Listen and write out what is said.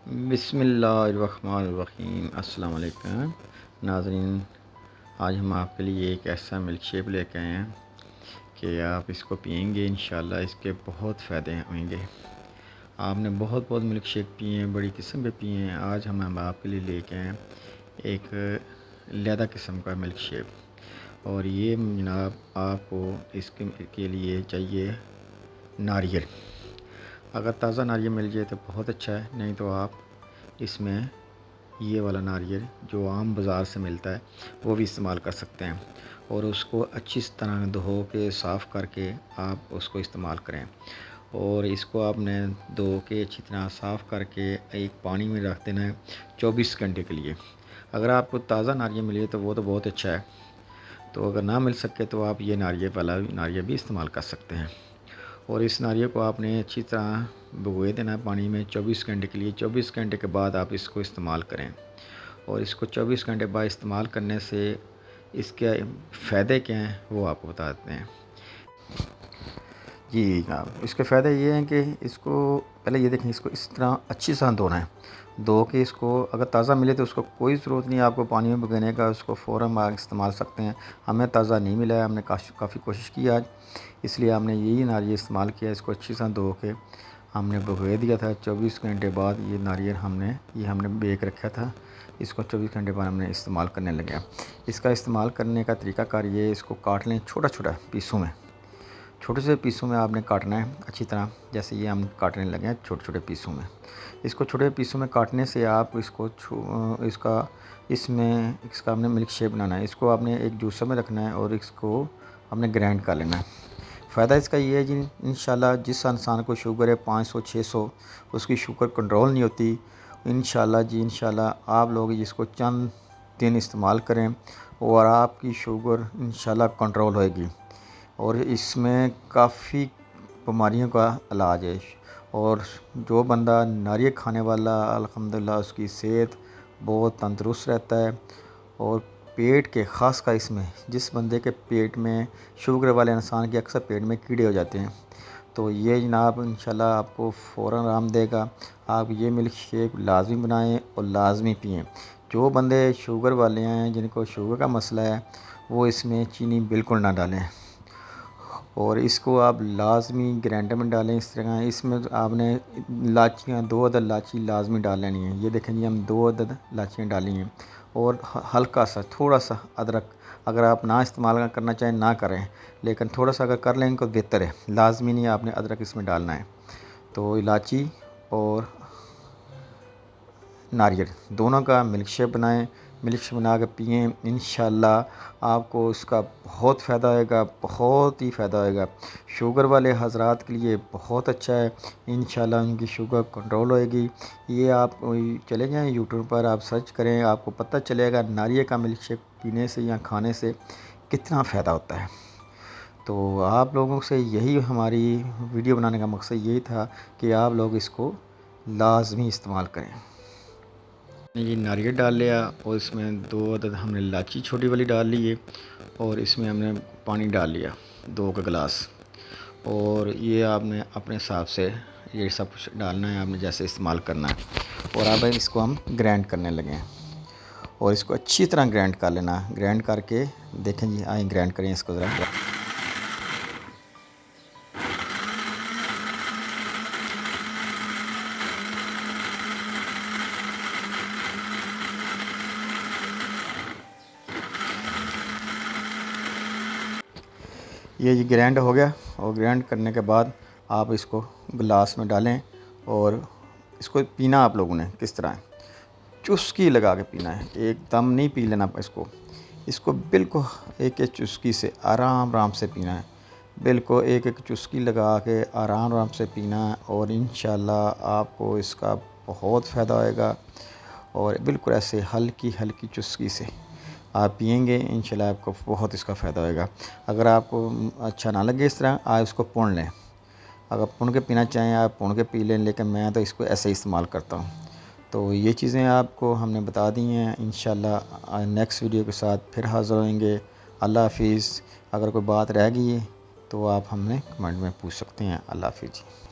बिस्मिल्लाहिर्रहमानिर्रहीम। अस्सलाम वालेकुम नाज़रीन, आज हम आपके लिए एक ऐसा मिल्क शेक लेके आए हैं कि आप इसको पियेंगे इंशाल्लाह इसके बहुत फ़ायदे होंगे। आपने बहुत बहुत मिल्क शेक पिए हैं, बड़ी किस्म के पिए हैं। आज हम आपके लिए लेके आए हैं एक अलहदा किस्म का मिल्क शेक। और ये जनाब आपको इसके के लिए चाहिए नारियल। अगर ताज़ा नारियल मिल जाए तो बहुत अच्छा है, नहीं तो आप इसमें ये वाला नारियल जो आम बाज़ार से मिलता है वो भी इस्तेमाल कर सकते हैं। और उसको अच्छी तरह धो के साफ़ करके आप उसको इस्तेमाल करें। और इसको आपने धो के अच्छी तरह साफ़ करके एक पानी में रख देना है 24 घंटे के लिए। अगर आपको ताज़ा नारियल मिले तो वो तो बहुत अच्छा है, तो अगर ना मिल सके तो आप ये नारियल वाला नारियल भी इस्तेमाल कर सकते हैं। और इस नारियल को आपने अच्छी तरह भिगोए देना है पानी में 24 घंटे के लिए। 24 घंटे के बाद आप इसको इस्तेमाल करें। और इसको 24 घंटे बाद इस्तेमाल करने से इसके फ़ायदे क्या हैं वो आपको बता देते हैं। जी जनाब, इसके फ़ायदे ये हैं कि इसको पहले ये देखें, इसको इस तरह अच्छी तरह धोना है। धो के इसको अगर ताज़ा मिले तो उसको कोई ज़रूरत नहीं है आपको पानी में भिगोने का, उसको फ़ौरन आप इस्तेमाल सकते हैं। हमें ताज़ा नहीं मिला है, हमने काफ़ी कोशिश की आज, इसलिए हमने यही नारियल इस्तेमाल किया। इसको अच्छी तरह धो के हमने भिगो दिया था। 24 घंटे बाद ये नारियल हमने बेक रखा था। इसको 24 घंटे बाद हमने इस्तेमाल करने लगे। इसका इस्तेमाल करने का तरीक़ाकार ये, इसको काट लें छोटा छोटा पीसों में। छोटे से पीसों में आपने काटना है अच्छी तरह, जैसे ये हम काटने लगे हैं छोटे छोटे पीसों में। इसको छोटे पीसों में काटने से आप इसका हमने मिल्क शेक बनाना है। इसको आपने एक जूसर में रखना है और इसको हमने ग्राइंड कर लेना है। फ़ायदा इसका ये है जी, इंशाल्लाह जिस इंसान को शुगर है 500-600, उसकी शुगर कंट्रोल नहीं होती। इंशाल्लाह आप लोग इसको चंद दिन इस्तेमाल करें और आपकी शुगर इंशाल्लाह कंट्रोल होएगी। और इसमें काफ़ी बीमारियों का इलाज है। और जो बंदा नारियल खाने वाला, अल्हम्दुलिल्लाह उसकी सेहत बहुत तंदुरुस्त रहता है। और पेट के ख़ास कर इसमें जिस बंदे के पेट में शुगर वाले इंसान के अक्सर पेट में कीड़े हो जाते हैं, तो ये जनाब इंशाल्लाह आपको फ़ौरन आराम देगा। आप ये मिल्क शेक लाज़मी बनाएं और लाज़मी पिएं। जो बंदे शुगर वाले हैं, जिनको शुगर का मसला है, वो इसमें चीनी बिल्कुल ना डालें। और इसको आप लाज़मी ग्राइंडर में डालें। इस तरह इसमें आपने इलाचियाँ 2 अदद इलाची लाज़मी डाल लेनी है। ये देखें जी, हम 2 अदद इलाचियाँ डाली हैं। और हल्का सा थोड़ा सा अदरक, अगर आप ना इस्तेमाल करना चाहें ना करें, लेकिन थोड़ा सा अगर कर लेंगे तो बेहतर है। लाज़मी नहीं आपने अदरक इसमें डालना है। तो इलाची और नारियल दोनों का मिल्क शेक बनाएं, मिल्क शेक बना के पिएँ। इंशाल्लाह आपको इसका बहुत फ़ायदा होएगा, बहुत ही फ़ायदा होएगा। शुगर वाले हज़रात के लिए बहुत अच्छा है। इंशाल्लाह उनकी शुगर कंट्रोल होएगी। ये आप चले जाएँ यूट्यूब पर, आप सर्च करें, आपको पता चलेगा नारियल का मिल्क शेक पीने से या खाने से कितना फ़ायदा होता है। तो आप लोगों से यही हमारी वीडियो बनाने का मकसद यही था कि आप लोग इसको लाज़मी इस्तेमाल करें। ये नारियल डाल लिया और इसमें 2 अदद हमने इलायची छोटी वाली डाल ली है। और इसमें हमने पानी डाल लिया 2 का गिलास। और ये आपने अपने हिसाब से ये सब कुछ डालना है, आपने जैसे इस्तेमाल करना है। और अब इसको हम ग्राइंड करने लगे हैं और इसको अच्छी तरह ग्राइंड कर लेना। ग्राइंड करके देखें जी, आए ग्राइंड करें इसको ज़रा। ये ग्राइंड हो गया। और ग्राइंड करने के बाद आप इसको गिलास में डालें और इसको पीना आप लोगों ने किस तरह है, चुस्की लगा के पीना है, एकदम नहीं पी लेना इसको बिल्कुल एक एक चुस्की से आराम से पीना है। बिल्कुल एक एक चुस्की लगा के आराम से पीना है। और इंशाल्लाह आपको इसका बहुत फ़ायदा होएगा। और बिल्कुल ऐसे हल्की चुस्की से आप पिएंगे, इंशाल्लाह आपको बहुत इसका फ़ायदा होएगा। अगर आपको अच्छा ना लगे इस तरह, आप इसको पुन लें। अगर पुन के पीना चाहें आप पुन के पी लें, लेकिन मैं तो इसको ऐसे ही इस्तेमाल करता हूँ। तो ये चीज़ें आपको हमने बता दी हैं। इंशाल्लाह नेक्स्ट वीडियो के साथ फिर हाज़िर होंगे। अल्लाह हाफ़िज़। अगर कोई बात रह गई है तो आप हमने कमेंट में पूछ सकते हैं। अल्लाह हाफ़िज़।